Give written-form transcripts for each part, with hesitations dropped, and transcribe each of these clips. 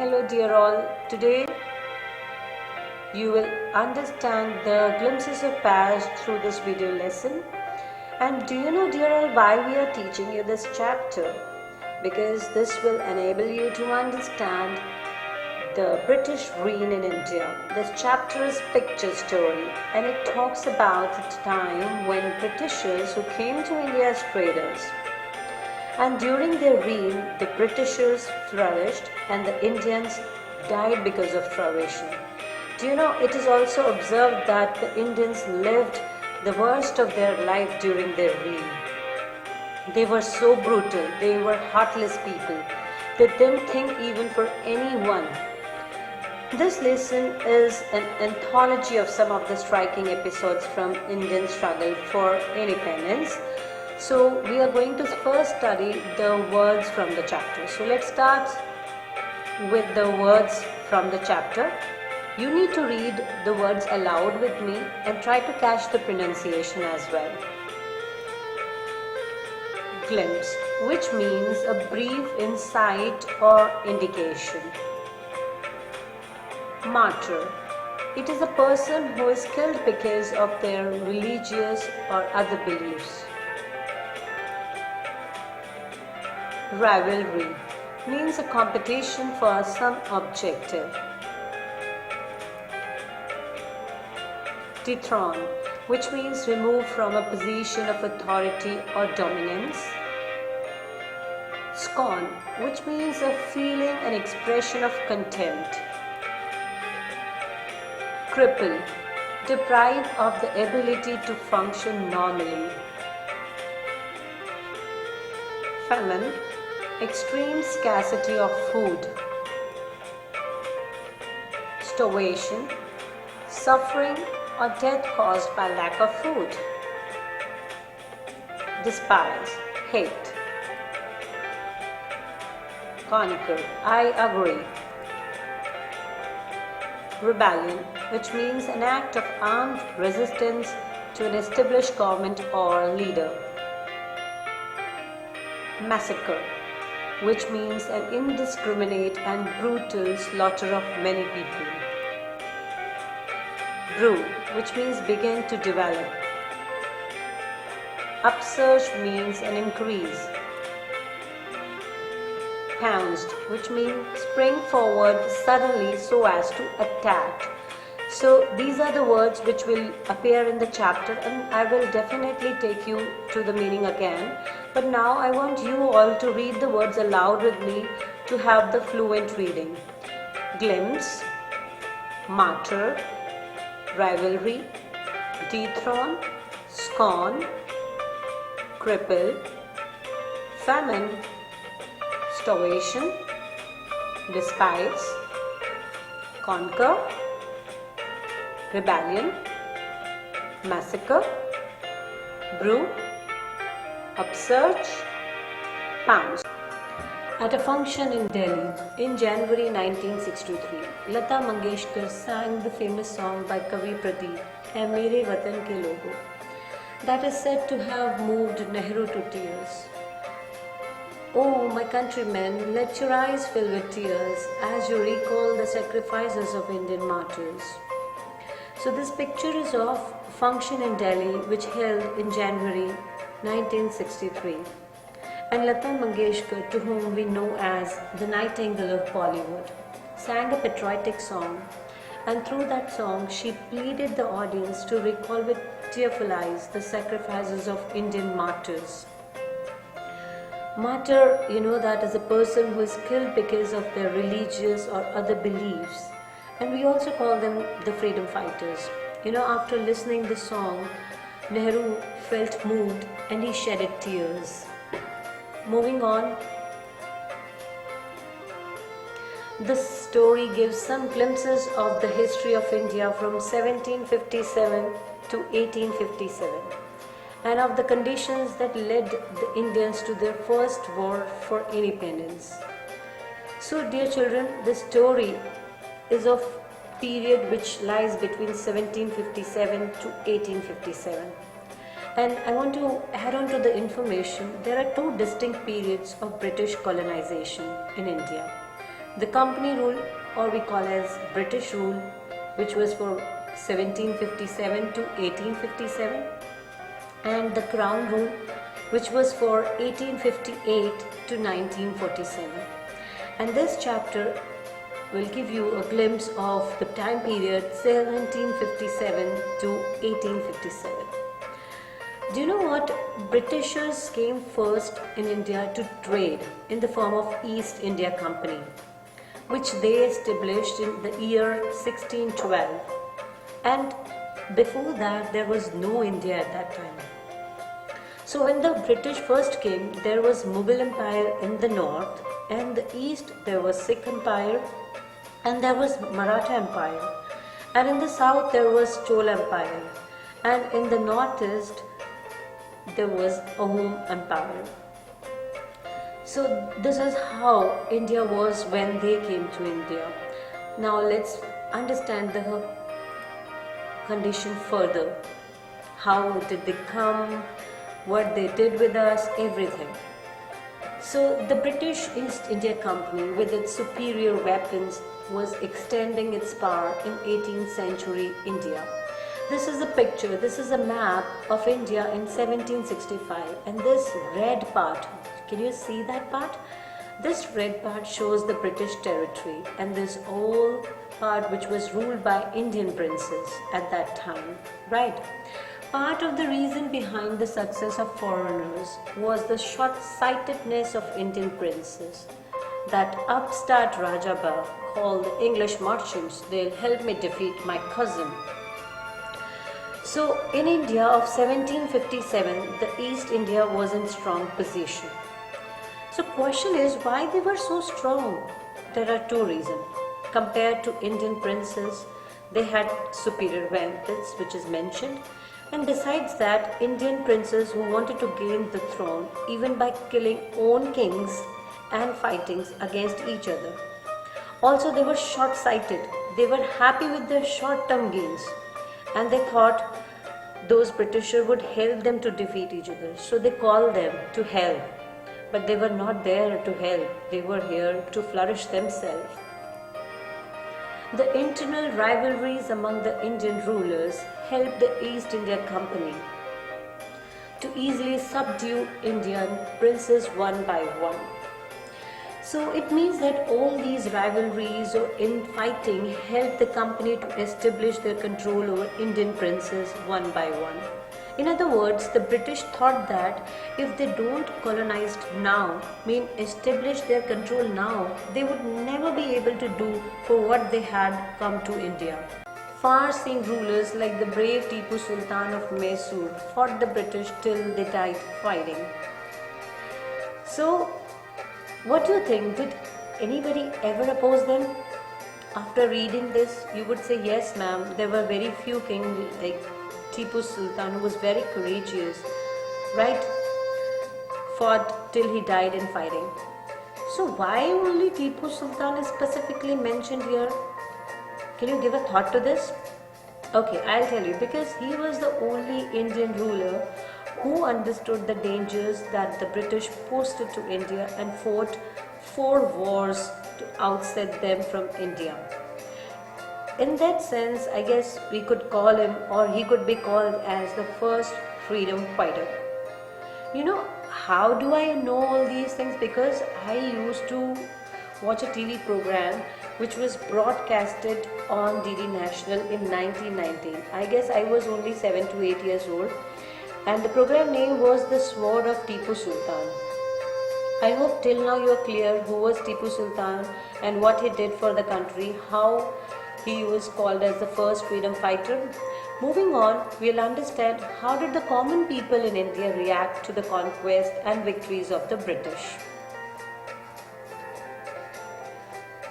Hello, dear all. Today you will understand the glimpses of past through this video lesson. And do you know, dear all, why we are teaching you this chapter? Because this will enable you to understand the British reign in India. This chapter is picture story and it talks about the time when Britishers who came to India as traders. And during their reign, the Britishers flourished and the Indians died because of starvation. Do you know, it is also observed that the Indians lived the worst of their life during their reign. They were so brutal, they were heartless people. They didn't think even for anyone. This lesson is an anthology of some of the striking episodes from Indian struggle for independence. So we are going to first study the words from the chapter. So let's start with the words from the chapter. You need to read the words aloud with me and try to catch the pronunciation as well. Glimpse, which means a brief insight or indication. Martyr, it is a person who is killed because of their religious or other beliefs. Rivalry means a competition for some objective. Dethrone, which means remove from a position of authority or dominance. Scorn, which means a feeling and expression of contempt. Cripple, deprived of the ability to function normally. Famine, extreme scarcity of food. Starvation, suffering or death caused by lack of food. Despise, hate. Conquer, I agree. Rebellion, which means an act of armed resistance to an established government or leader. Massacre, which means an indiscriminate and brutal slaughter of many people. Brew, which means begin to develop. Upsurge means an increase. Pounced, which means spring forward suddenly so as to attack. So these are the words which will appear in the chapter, and I will definitely take you to the meaning again. But now I want you all to read the words aloud with me to have the fluent reading. Glimpse, martyr, rivalry, dethrone, scorn, cripple, famine, starvation, despise, conquer, rebellion, massacre, brew, upsurge, pounce. At a function in Delhi in January 1963, Lata Mangeshkar sang the famous song by Kavi Pradeep, "Ae Mere Watan Ke Logo," that is said to have moved Nehru to tears. Oh, my countrymen, let your eyes fill with tears as you recall the sacrifices of Indian martyrs. So this picture is of a function in Delhi which held in January 1963. And Lata Mangeshkar, to whom we know as the Nightingale of Bollywood, sang a patriotic song, and through that song she pleaded the audience to recall with tearful eyes the sacrifices of Indian martyrs. Martyr, you know, that is a person who is killed because of their religious or other beliefs, and we also call them the freedom fighters. You know, after listening the song, Nehru felt moved and he shedded tears. Moving on, this story gives some glimpses of the history of India from 1757 to 1857 and of the conditions that led the Indians to their first war for independence. So, dear children, the story is of period which lies between 1757 to 1857. And I want to add on to the information, there are two distinct periods of British colonization in India. The company rule, or we call as British rule, which was for 1757 to 1857, and the Crown rule, which was for 1858 to 1947. And this chapter will give you a glimpse of the time period 1757 to 1857. Do you know what? Britishers came first in India to trade in the form of East India Company, which they established in the year 1612. And before that, there was no India at that time. So when the British first came, there was Mughal Empire in the north, and the east there was Sikh Empire, and there was Maratha Empire, and in the south there was Chola Empire, and in the northeast there was Ahom Empire. So this is how India was when they came to India. Now let's understand the condition further. How did they come? What they did with us, everything. So the British East India Company, with its superior weapons, was extending its power in 18th century India. This is a picture, this is a map of India in 1765, and this red part, can you see that part? This red part shows the British territory, and this whole part which was ruled by Indian princes at that time, right? Part of the reason behind the success of foreigners was the short-sightedness of Indian princes. That upstart Rajaba called the English merchants, they'll help me defeat my cousin. So in India of 1757, the East India was in strong position. So question is, why they were so strong? There are two reasons. Compared to Indian princes, they had superior benefits, which is mentioned. And besides that, Indian princes who wanted to gain the throne even by killing own kings and fighting against each other. Also, they were short-sighted. They were happy with their short-term gains, and they thought those Britishers would help them to defeat each other. So they called them to help. But they were not there to help. They were here to flourish themselves. The internal rivalries among the Indian rulers helped the East India Company to easily subdue Indian princes one by one. So it means that all these rivalries or infighting helped the company to establish their control over Indian princes one by one. In other words, the British thought that if they don't colonize now, establish their control now, they would never be able to do for what they had come to India. Far-seeing rulers like the brave Tipu Sultan of Mysore fought the British till they died fighting. So, what do you think? Did anybody ever oppose them? After reading this, you would say, yes ma'am, there were very few kings like Tipu Sultan, who was very courageous, right? Fought till he died in fighting. So why only Tipu Sultan is specifically mentioned here? Can you give a thought to this? Okay, I'll tell you. Because he was the only Indian ruler who understood the dangers that the British posted to India and fought 4 wars to outset them from India. In that sense, I guess we could call him, or he could be called as the first freedom fighter. You know, how do I know all these things? Because I used to watch a TV program which was broadcasted on DD National in 1919. I guess I was only 7 to 8 years old, and the program name was The Sword of Tipu Sultan. I hope till now you are clear who was Tipu Sultan and what he did for the country, how he was called as the first freedom fighter. Moving on, we'll understand how did the common people in India react to the conquest and victories of the British.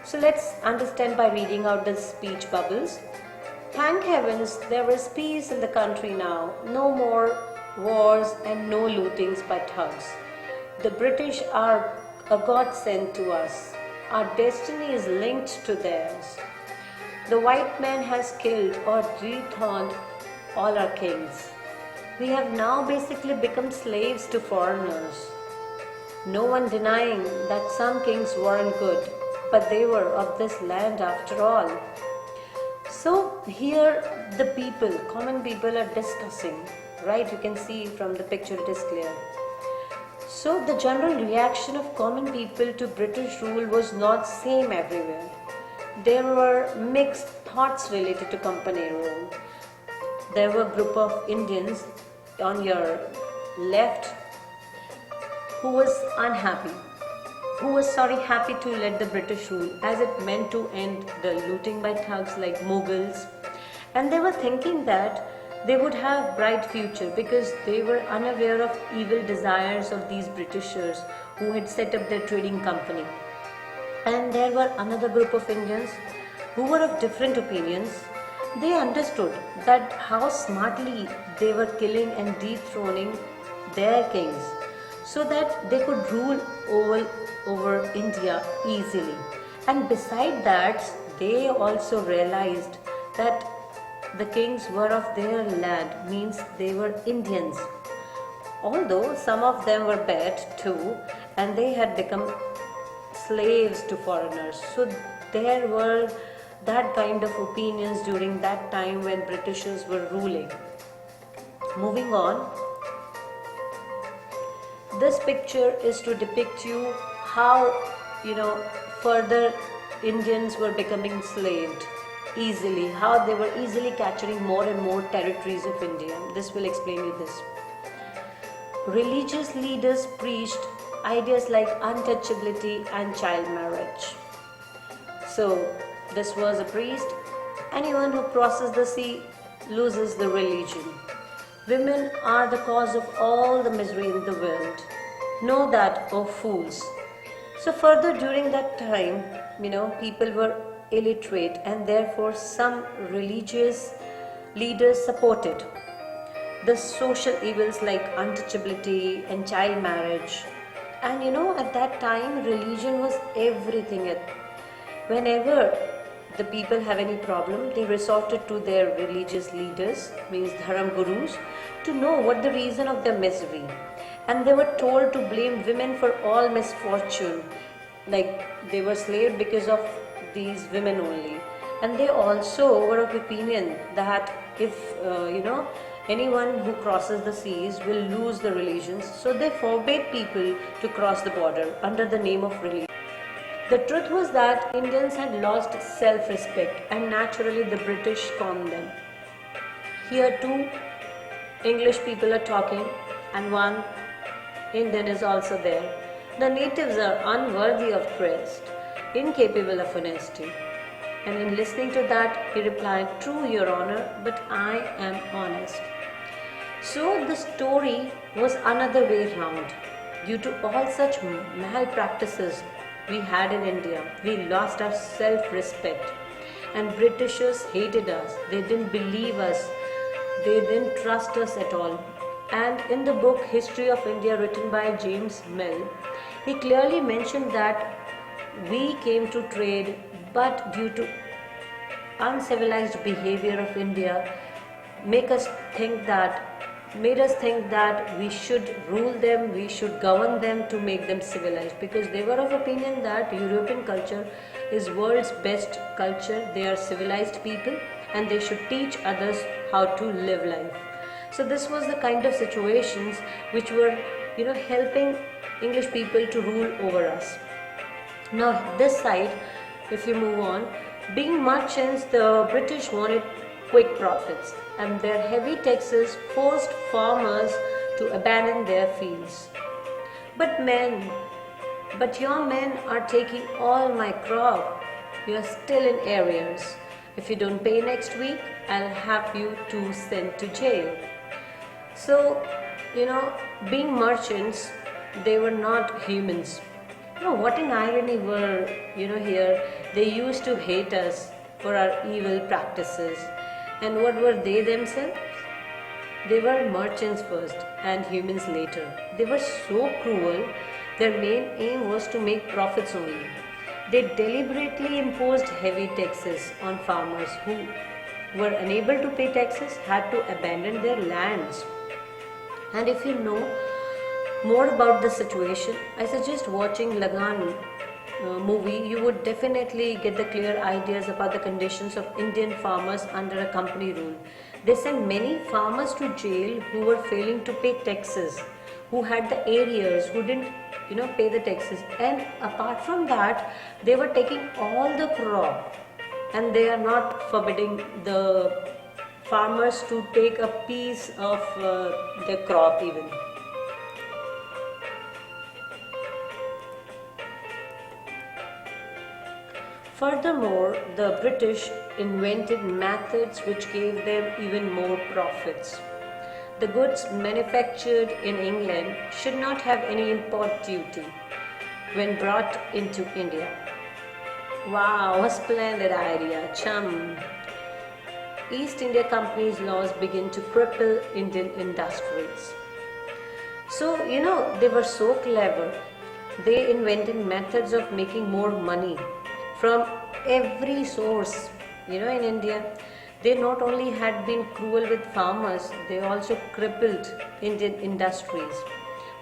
So let's understand by reading out the speech bubbles. Thank heavens there was peace in the country now. No more wars and no lootings by thugs. The British are a godsend to us. Our destiny is linked to theirs. The white man has killed or dethroned all our kings. We have now basically become slaves to foreigners. No one denying that some kings weren't good, but they were of this land after all. So here the people, common people are discussing, right? You can see from the picture it is clear. So the general reaction of common people to British rule was not same everywhere. There were mixed thoughts related to company rule. There were a group of Indians on your left who was unhappy, who was happy to let the British rule, as it meant to end the looting by thugs like Mughals. And they were thinking that they would have bright future because they were unaware of evil desires of these Britishers who had set up their trading company. And there were another group of Indians who were of different opinions. They understood that how smartly they were killing and dethroning their kings so that they could rule over India easily. And beside that, they also realized that the kings were of their land, means they were Indians. Although some of them were bad too, and they had become slaves to foreigners. So there were that kind of opinions during that time when Britishers were ruling. Moving on, this picture is to depict you how further Indians were becoming enslaved easily, how they were easily capturing more and more territories of India. This will explain you this. Religious leaders preached ideas like untouchability and child marriage. So this was a priest. Anyone who crosses the sea loses the religion. Women are the cause of all the misery in the world. Know that, O fools. So further during that time, people were illiterate, and therefore some religious leaders supported the social evils like untouchability and child marriage. And at that time religion was everything. Whenever the people have any problem, they resorted to their religious leaders, means dharam gurus, to know what the reason of their misery. And they were told to blame women for all misfortune, like they were slaved because of these women only. And they also were of opinion that if anyone who crosses the seas will lose the religions, so they forbade people to cross the border under the name of religion. The truth was that Indians had lost self-respect, and naturally the British calmed them. Here two English people are talking and one Indian is also there. The natives are unworthy of trust, incapable of honesty. And in listening to that, he replied, "True, Your Honor, but I am honest." So the story was another way round. Due to all such malpractices we had in India, we lost our self-respect. And Britishers hated us. They didn't believe us. They didn't trust us at all. And in the book History of India, written by James Mill, he clearly mentioned that we came to trade, but due to uncivilized behavior of India, made us think that we should rule them, we should govern them to make them civilized, because they were of opinion that European culture is world's best culture. They are civilized people and they should teach others how to live life. So this was the kind of situations which were helping English people to rule over us. Now this side, if you move on, being merchants, the British wanted quick profits, and their heavy taxes forced farmers to abandon their fields. But your men are taking all my crop. You are still in arrears. If you don't pay next week, I'll have you two sent to jail. So, being merchants, they were not humans. What an irony were, here. They used to hate us for our evil practices. And what were they themselves? They were merchants first and humans later. They were so cruel, their main aim was to make profits only. They deliberately imposed heavy taxes on farmers who were unable to pay taxes, had to abandon their lands. And if you know more about the situation, I suggest watching Lagan movie, you would definitely get the clear ideas about the conditions of Indian farmers under a company rule. They sent many farmers to jail who were failing to pay taxes, who had the arrears, who didn't pay the taxes, and apart from that, they were taking all the crop, and they are not forbidding the farmers to take a piece of the crop even. Furthermore, the British invented methods which gave them even more profits. The goods manufactured in England should not have any import duty when brought into India. Wow, a splendid idea, chum. East India Company's laws begin to cripple Indian industries. So, they were so clever. They invented methods of making more money from every source. In India, they not only had been cruel with farmers, they also crippled Indian industries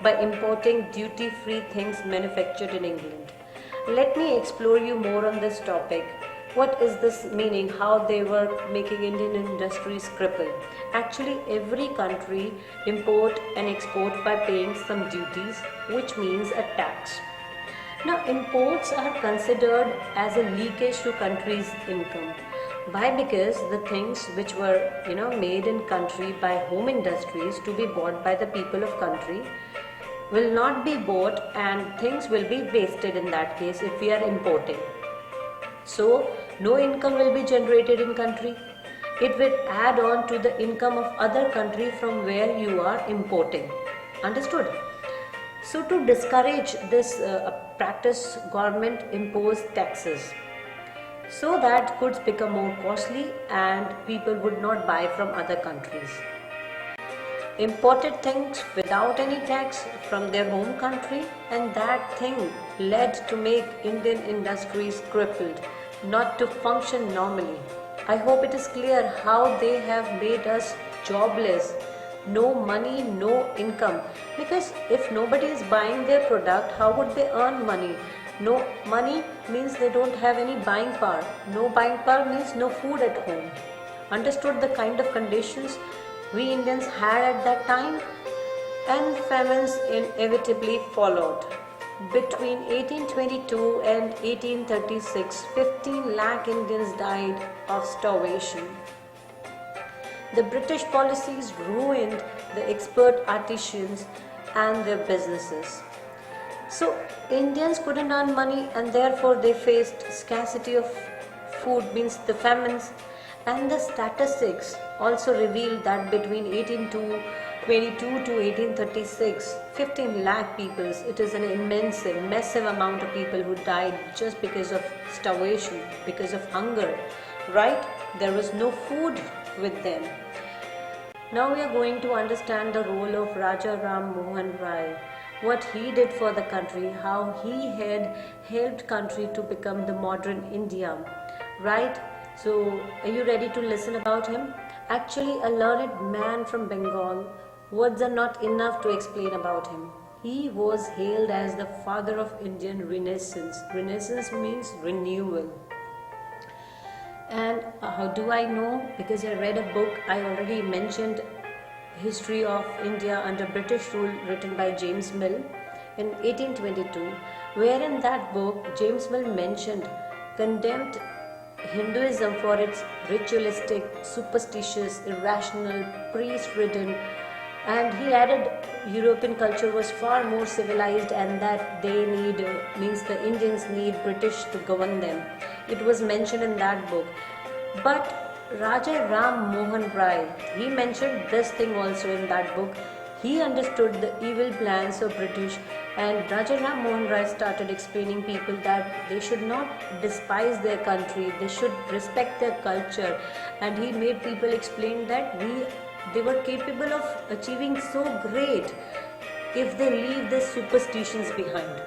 by importing duty-free things manufactured in England. Let me explore you more on this topic. What is this meaning? How they were making Indian industries cripple? Actually, every country import and export by paying some duties, which means a tax. Now, imports are considered as a leakage to country's income. Why? Because the things which were made in country by home industries to be bought by the people of country will not be bought, and things will be wasted in that case if we are importing. So no income will be generated in country. It will add on to the income of other country from where you are importing. Understood? So to discourage this practice, government imposed taxes so that goods become more costly and people would not buy from other countries. Imported things without any tax from their home country, and that thing led to make Indian industries crippled, not to function normally. I hope it is clear how they have made us jobless. No money, no income. Because if nobody is buying their product, how would they earn money? No money means they don't have any buying power. No buying power means no food at home. Understood the kind of conditions we Indians had at that time? And famines inevitably followed. Between 1822 and 1836, 15 lakh Indians died of starvation. The British policies ruined the expert artisans and their businesses. So Indians couldn't earn money, and therefore they faced scarcity of food, means the famines. And the statistics also revealed that between 1822 to 1836, 15 lakh people, it is an immense, massive amount of people who died just because of starvation, because of hunger, right? There was no food with them. Now we are going to understand the role of Raja Ram Mohan Rai, what he did for the country, how he had helped country to become the modern India, right? So, are you ready to listen about him? Actually, a learned man from Bengal. Words are not enough to explain about him. He was hailed as the father of Indian Renaissance. Renaissance means renewal. And how do I know? Because I read a book. I already mentioned History of India under British rule, written by James Mill in 1822, where in that book James Mill condemned Hinduism for its ritualistic, superstitious, irrational, priest-ridden, and he added European culture was far more civilized, and that they means the Indians need British to govern them. It was mentioned in that book. But Raja Ram Mohan Rai, he mentioned this thing also in that book. He understood the evil plans of British, and Raja Ram Mohan Rai started explaining people that they should not despise their country, they should respect their culture, and he made people explain that they were capable of achieving so great if they leave their superstitions behind.